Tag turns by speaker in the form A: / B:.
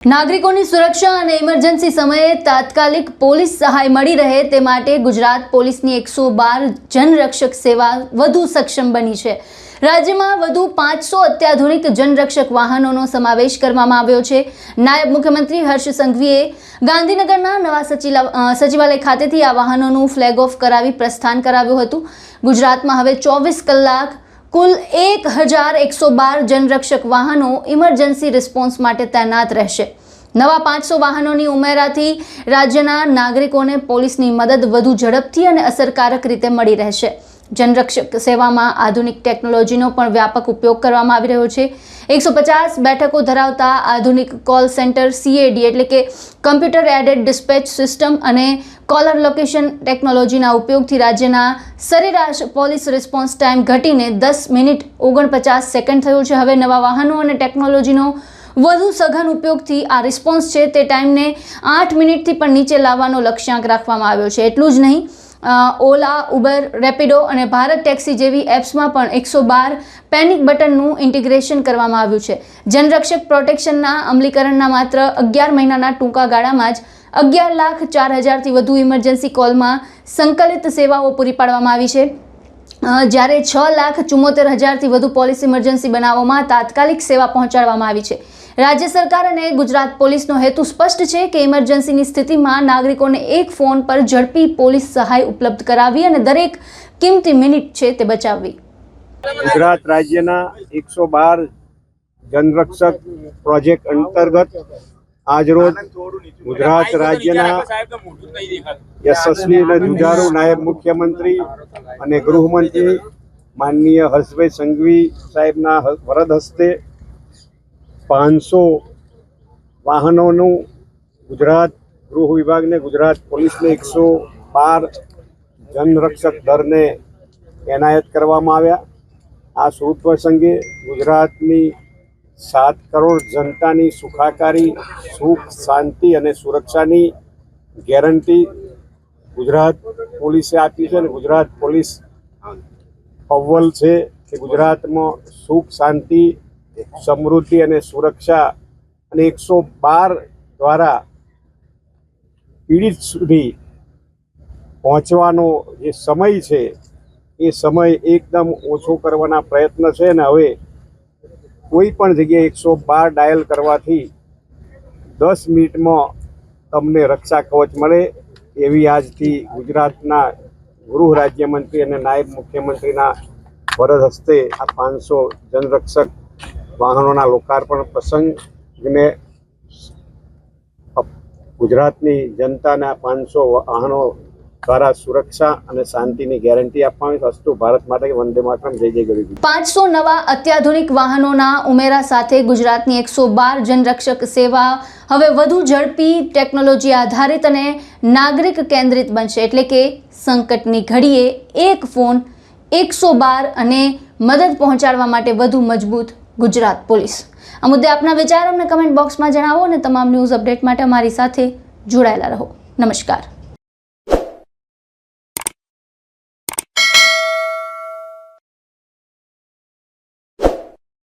A: નાગરિકોની સુરક્ષા અને ઇમરજન્સી સમયે તાત્કાલિક પોલીસ સહાય મળી રહે તે માટે ગુજરાત પોલીસની 112 જનરક્ષક સેવા વધુ સક્ષમ બની છે। રાજ્યમાં વધુ 500 અત્યાધુનિક જનરક્ષક વાહનોનો સમાવેશ કરવામાં આવ્યો છે। નાયબ મુખ્યમંત્રી હર્ષ સંઘવીએ ગાંધીનગરના નવા સચિવાલય ખાતેથી આ વાહનોનું ફ્લેગ ઓફ કરાવી પ્રસ્થાન કરાવ્યું હતું। ગુજરાતમાં હવે 24 કલાક कुल 1112 जनरक्षक वाहनों इमरजन्सी रिस्पोन्स माटे तैनात रहेशे। नवा 500 वाहनोनी उमेराथी राज्यना नागरिकोने पोलीसनी मदद वधु झड़पथी अने असरकारक रीते मळी रहेशे। जनरक्षक सेवामां आधुनिक टेक्नोलॉजीनो पण व्यापक उपयोग करवामां आवी रह्यो छे। 150 बेठको धरावता आधुनिक कॉल सेंटर CAD एटले के कम्प्यूटर एडेड डिस्पेच सिस्टम अने कॉलर लोकेशन टेक्नोलॉजीना उपयोगथी राज्यना सरेराश पोलीस रिस्पोन्स टाइम घटीने 10 मिनिट 49 सेकंड थयो छे। हवे नवा वाहनो अने टेक्नोलॉजीनो વધુ સઘન ઉપયોગથી આ રિસ્પોન્સ છે તે ટાઈમને 8 મિનિટથી પણ નીચે લાવવાનો લક્ષ્યાંક રાખવામાં આવ્યો છે। એટલું જ નહીં, ઓલા, ઉબર, રેપિડો અને ભારત ટેક્સી જેવી એપ્સમાં પણ 112 પેનિક બટનનું ઇન્ટિગ્રેશન કરવામાં આવ્યું છે। જનરક્ષક પ્રોટેક્શનના અમલીકરણના માત્ર 11 મહિનાના ટૂંકા ગાળામાં જ 11,04,000થી વધુ ઇમરજન્સી કોલમાં સંકલિત સેવાઓ પૂરી પાડવામાં આવી છે, જ્યારે 6,74,000થી વધુ પોલીસ ઇમરજન્સી બનાવોમાં તાત્કાલિક સેવા પહોંચાડવામાં આવી છે। રાજ્ય સરકાર અને ગુજરાત પોલીસનો હેતુ સ્પષ્ટ છે કે ઇમરજન્સીની સ્થિતિમાં નાગરિકોને એક ફોન પર ઝડપી પોલીસ સહાય ઉપલબ્ધ કરાવવી અને દરેક કિંમતી મિનિટ છે તે બચાવવી।
B: ગુજરાત રાજ્યના 112 જનરક્ષક પ્રોજેક્ટ અંતર્ગત આજરોજ ગુજરાત રાજ્યના યશસ્વી અને જુઝારૂ નાયબ મુખ્યમંત્રી અને ગૃહમંત્રી માનનીય હર્ષભાઈ સંઘવી સાહેબના વરદ હસ્તે 500 વાહનોનું ગુજરાત ગૃહ વિભાગને ગુજરાત પોલીસને 112 જનરક્ષક દળને એનાયત કરવામાં આવ્યા। આ શુભ પ્રસંગે ગુજરાતની 7 કરોડ જનતાની સુખાકારી, સુખ, શાંતિ અને સુરક્ષાની ગેરંટી ગુજરાત પોલીસે આપી છે અને ગુજરાત પોલીસ અવ્વલ છે કે ગુજરાતમાં સુખ, શાંતિ, સમૃદ્ધિ અને સુરક્ષા અને 112 દ્વારા પીડિત સુધી પહોંચવાનો જે સમય છે એ સમય એકદમ ઓછો કરવાના પ્રયત્ન છે અને હવે કોઈ પણ જગ્યાએ 112 ડાયલ કરવાથી 10 મિનિટમાં તમને રક્ષા કવચ મળે એવી આજથી ગુજરાતના ગૃહ રાજ્યમંત્રી અને નાયબ મુખ્યમંત્રીના વરદ હસ્તે આ 500 જનરક્ષક વાહનોના લોકાર્પણ પ્રસંગને ગુજરાતની જનતાના 500 વાહનો દ્વારા સુરક્ષા અને શાંતિની ગેરંટી આપવાની વસ્તુ ભારત માતા કે વંદે માતરમ, જય જય ગરીબ।
A: 500 નવા અત્યાધુનિક વાહનોના ઉમેરા સાથે ગુજરાતની 112 જનરક્ષક સેવા હવે વધુ ઝડપી, ટેકનોલોજી આધારિત અને નાગરિક કેન્દ્રિત બનશે। એટલે કે સંકટની ઘડીએ એક ફોન 112 અને મદદ પહોંચાડવા માટે વધુ મજબૂત ગુજરાત પોલીસ। આ મુદ્દે આપના વિચાર અમને કમેન્ટ બોક્સમાં જણાવો અને તમામ ન્યૂઝ અપડેટ માટે અમારી સાથે જોડાયેલા રહો। નમસ્કાર।